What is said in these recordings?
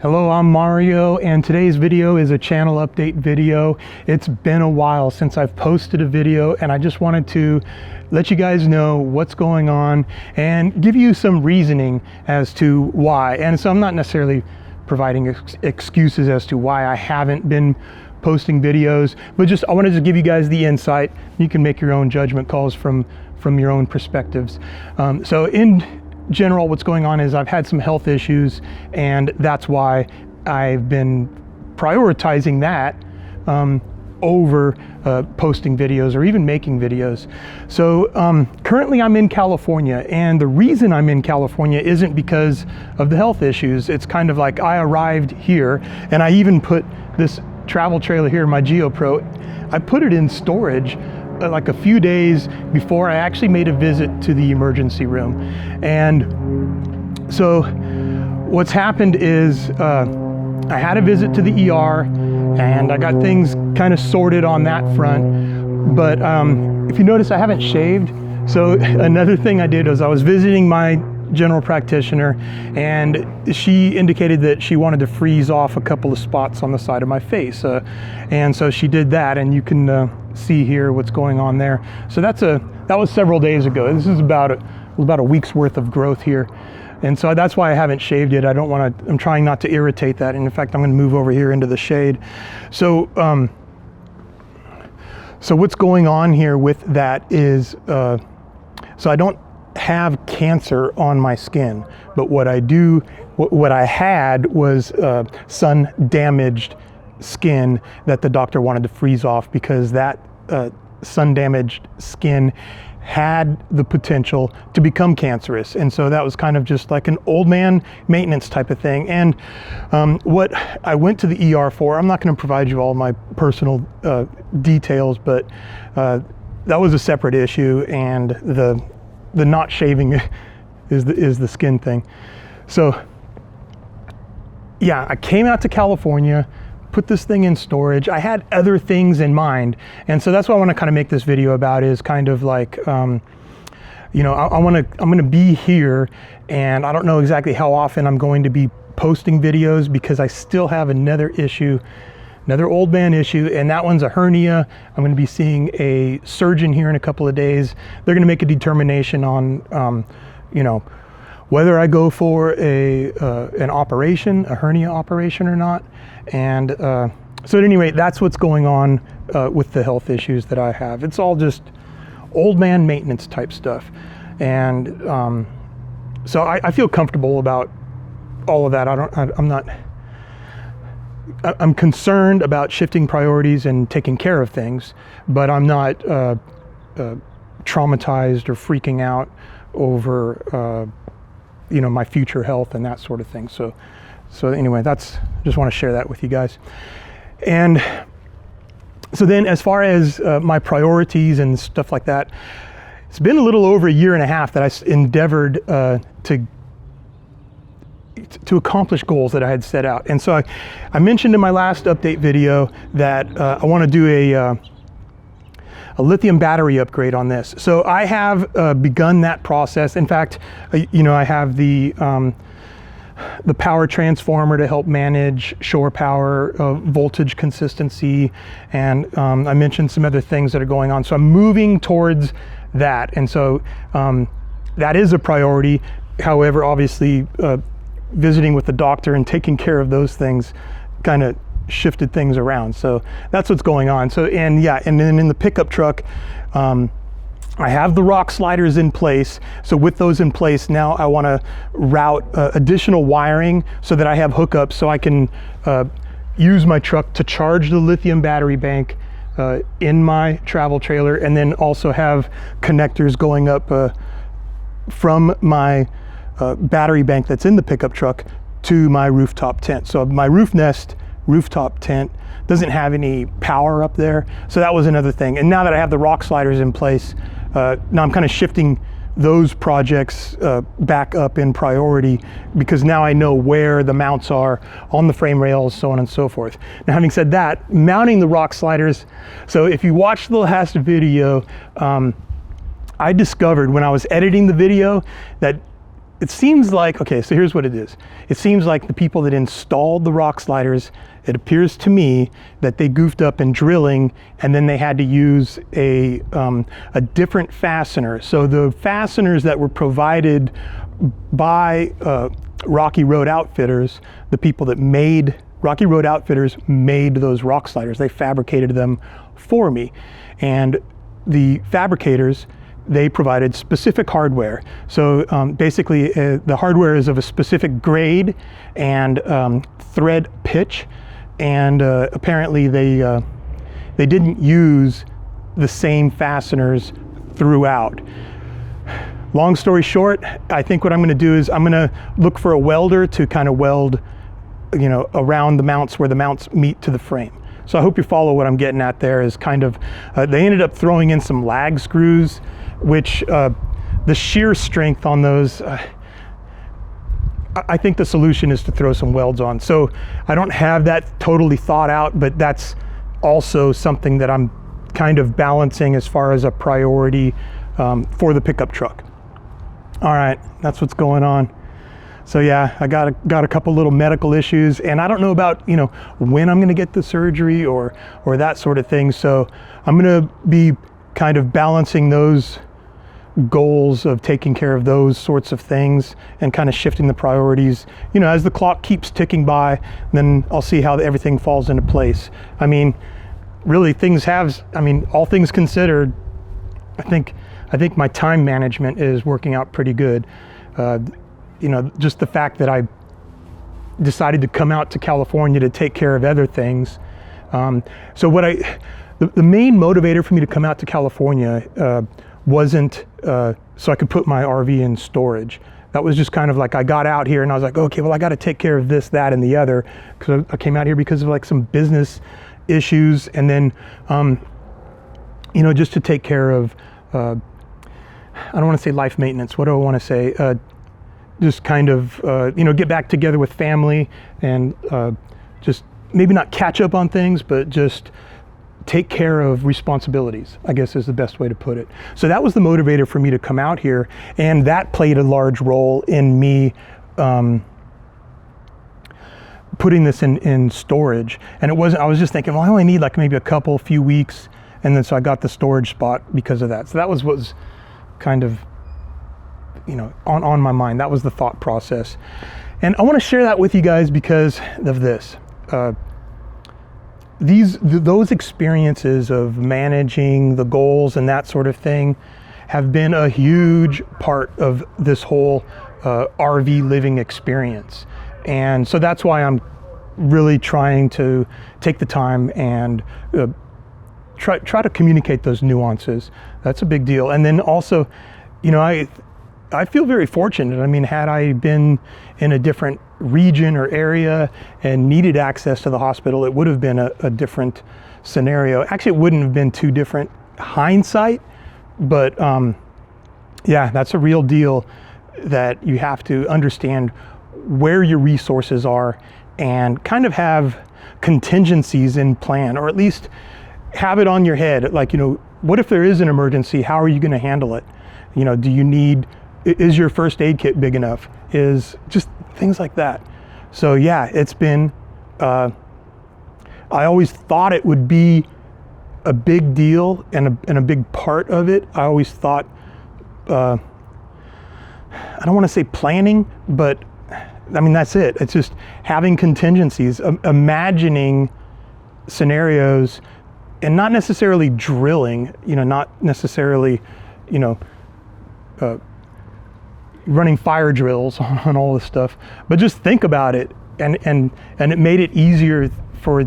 Hello, I'm Mario, and today's video is a channel update video. It's been a while since I've posted a video, and I just wanted to let you guys know what's going on and give you some reasoning as to why. And so I'm not necessarily providing excuses as to why I haven't been posting videos, but just I wanted to give you guys the insight. You can make your own judgment calls from your own perspectives. So in general, what's going on is I've had some health issues, and that's why I've been prioritizing that over posting videos or even making videos. So currently I'm in California, and the reason I'm in California isn't because of the health issues. It's kind of like I arrived here, and I even put this travel trailer here, my GeoPro, I put it in storage like a few days before I actually made a visit to the emergency room. And so what's happened is I had a visit to the ER, and I got things kind of sorted on that front. But if you notice, I haven't shaved. So another thing I did was I was visiting my general practitioner, and she indicated that she wanted to freeze off a couple of spots on the side of my face. And so she did that, and you can see here what's going on there. So that was several days ago. This is about a week's worth of growth here. And so that's why I haven't shaved it. I'm trying not to irritate that. And in fact, I'm going to move over here into the shade. So so what's going on here with that is, so I don't have cancer on my skin, but what I had was sun damaged skin that the doctor wanted to freeze off, because that sun damaged skin had the potential to become cancerous. And so that was kind of just like an old man maintenance type of thing. And what I went to the ER for, I'm not going to provide you all my personal details, but that was a separate issue, and the not shaving is the skin thing. So yeah, I came out to California, put this thing in storage. I had other things in mind, and so that's what I want to kind of make this video about, is kind of like you know, I'm going to be here, and I don't know exactly how often I'm going to be posting videos, because I still have another issue, another old man issue, and that one's a hernia. I'm going to be seeing a surgeon here in a couple of days. They're going to make a determination on you know, whether I go for an operation, a hernia operation or not. And so at any rate, that's what's going on with the health issues that I have. It's all just old man maintenance type stuff. And so I feel comfortable about all of that. I'm concerned about shifting priorities and taking care of things, but I'm not traumatized or freaking out over you know, my future health and that sort of thing. So anyway, just want to share that with you guys. And so then, as far as my priorities and stuff like that, it's been a little over a year and a half that I endeavored to accomplish goals that I had set out. And so I mentioned in my last update video that I want to do a lithium battery upgrade on this. So I have begun that process. In fact, you know, I have the power transformer to help manage shore power, voltage consistency, and I mentioned some other things that are going on. So I'm moving towards that, and so that is a priority. However, obviously, visiting with the doctor and taking care of those things kind of shifted things around. So that's what's going on. So, and yeah, and then in the pickup truck, I have the rock sliders in place. So with those in place, now I want to route additional wiring so that I have hookups, so I can use my truck to charge the lithium battery bank in my travel trailer, and then also have connectors going up from my battery bank that's in the pickup truck to my rooftop tent. So my rooftop tent doesn't have any power up there. So that was another thing. And now that I have the rock sliders in place, now I'm kind of shifting those projects back up in priority, because now I know where the mounts are on the frame rails, so on and so forth. Now, having said that, mounting the rock sliders, so if you watched the last video, I discovered when I was editing the video that it seems like, okay, so here's what it is. It seems like the people that installed the rock sliders, it appears to me that they goofed up in drilling, and then they had to use a different fastener. So the fasteners that were provided by Rocky Road Outfitters, the people that made, Rocky Road Outfitters made those rock sliders. They fabricated them for me. And the fabricators, they provided specific hardware. So basically the hardware is of a specific grade and thread pitch, and apparently they didn't use the same fasteners throughout. Long story short, I think what I'm gonna do is I'm gonna look for a welder to kind of weld, you know, around the mounts where the mounts meet to the frame. So I hope you follow what I'm getting at there. Is kind of, they ended up throwing in some lag screws, which the shear strength on those, I think the solution is to throw some welds on. So I don't have that totally thought out, but that's also something that I'm kind of balancing as far as a priority for the pickup truck. All right, that's what's going on. So yeah, I got a couple little medical issues, and I don't know about, you know, when I'm gonna get the surgery or that sort of thing. So I'm gonna be kind of balancing those goals of taking care of those sorts of things and kind of shifting the priorities, you know, as the clock keeps ticking by. Then I'll see how everything falls into place. I mean, really, things have, I mean, all things considered, I think my time management is working out pretty good. You know, just the fact that I decided to come out to California to take care of other things. So what the main motivator for me to come out to California wasn't so I could put my RV in storage. That was just kind of like, I got out here and I was like, okay, well, I got to take care of this, that, and the other, because I came out here because of like some business issues, and then you know, just to take care of I don't want to say life maintenance. What do I want to say? Just kind of you know, get back together with family and just maybe not catch up on things, but just take care of responsibilities, I guess is the best way to put it. So that was the motivator for me to come out here, and that played a large role in me putting this in storage. And it wasn't, I was just thinking, well, I only need like maybe a few weeks, and then so I got the storage spot because of that. So that was what was kind of, you know, on my mind. That was the thought process. And I want to share that with you guys because of this. Those experiences of managing the goals and that sort of thing have been a huge part of this whole RV living experience. And so that's why I'm really trying to take the time and try to communicate those nuances. That's a big deal. And then also, you know, I feel very fortunate. I mean, had I been in a different region or area and needed access to the hospital, it would have been a different scenario. Actually, it wouldn't have been too different hindsight, but yeah, that's a real deal, that you have to understand where your resources are and kind of have contingencies in plan, or at least have it on your head. Like, you know, what if there is an emergency? How are you going to handle it? You know, do you need, is your first aid kit big enough? Is just things like that. So yeah, it's been, I always thought it would be a big deal and a big part of it. I always thought, I don't want to say planning, but I mean, that's it. It's just having contingencies, imagining scenarios, and not necessarily drilling, you know, not necessarily, you know, running fire drills on all this stuff, but just think about it, and it made it easier for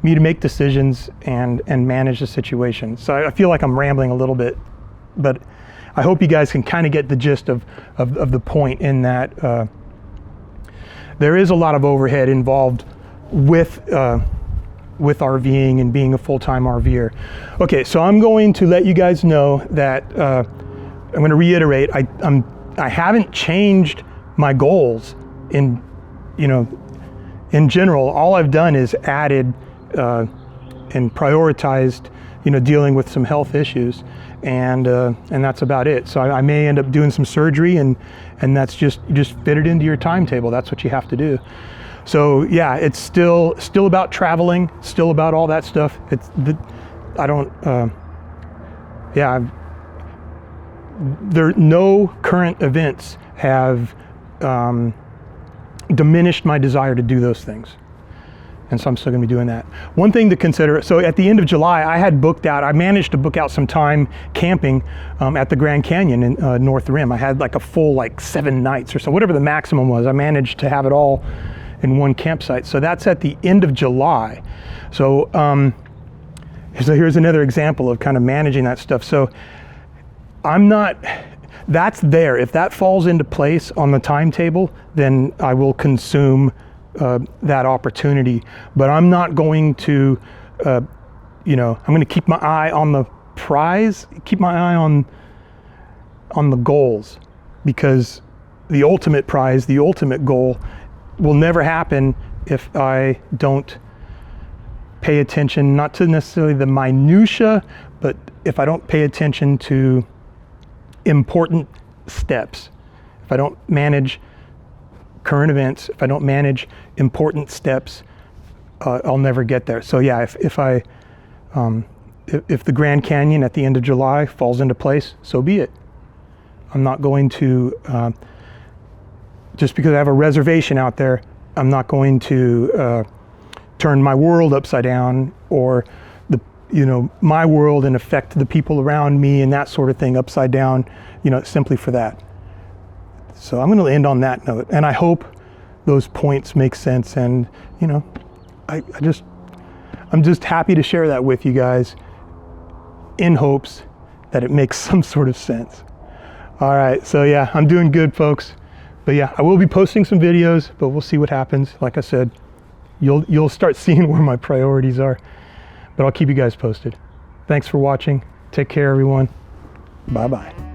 me to make decisions and manage the situation. So I feel like I'm rambling a little bit, but I hope you guys can kind of get the gist of the point, in that there is a lot of overhead involved with RVing and being a full-time RVer. Okay, so I'm going to let you guys know that I'm going to reiterate, I haven't changed my goals in, you know, in general. All I've done is added and prioritized, you know, dealing with some health issues, and that's about it. So I may end up doing some surgery, and that's just, you just fit it into your timetable. That's what you have to do. So yeah, it's still about traveling, still about all that stuff. No current events have diminished my desire to do those things. And so I'm still gonna be doing that. One thing to consider, so at the end of July, I managed to book out some time camping at the Grand Canyon in North Rim. I had like a full 7 nights or so, whatever the maximum was. I managed to have it all in one campsite. So that's at the end of July. So here's another example of kind of managing that stuff. So that's there. If that falls into place on the timetable, then I will consume that opportunity. But I'm not going to, I'm going to keep my eye on the prize, keep my eye on the goals, because the ultimate prize, the ultimate goal will never happen if I don't pay attention, not to necessarily the minutia, but if I don't pay attention to important steps. If I don't manage current events, if I don't manage important steps, I'll never get there. So yeah, if the Grand Canyon at the end of July falls into place, so be it. I'm not going to, just because I have a reservation out there, I'm not going to turn my world upside down, or my world, and affect the people around me and that sort of thing upside down, simply for that. So I'm going to end on that note, and I hope those points make sense. And I'm just happy to share that with you guys, in hopes that it makes some sort of sense. All right, so yeah, I'm doing good, folks. But yeah, I will be posting some videos, but we'll see what happens. Like I said, you'll start seeing where my priorities are, but I'll keep you guys posted. Thanks for watching. Take care, everyone. Bye-bye.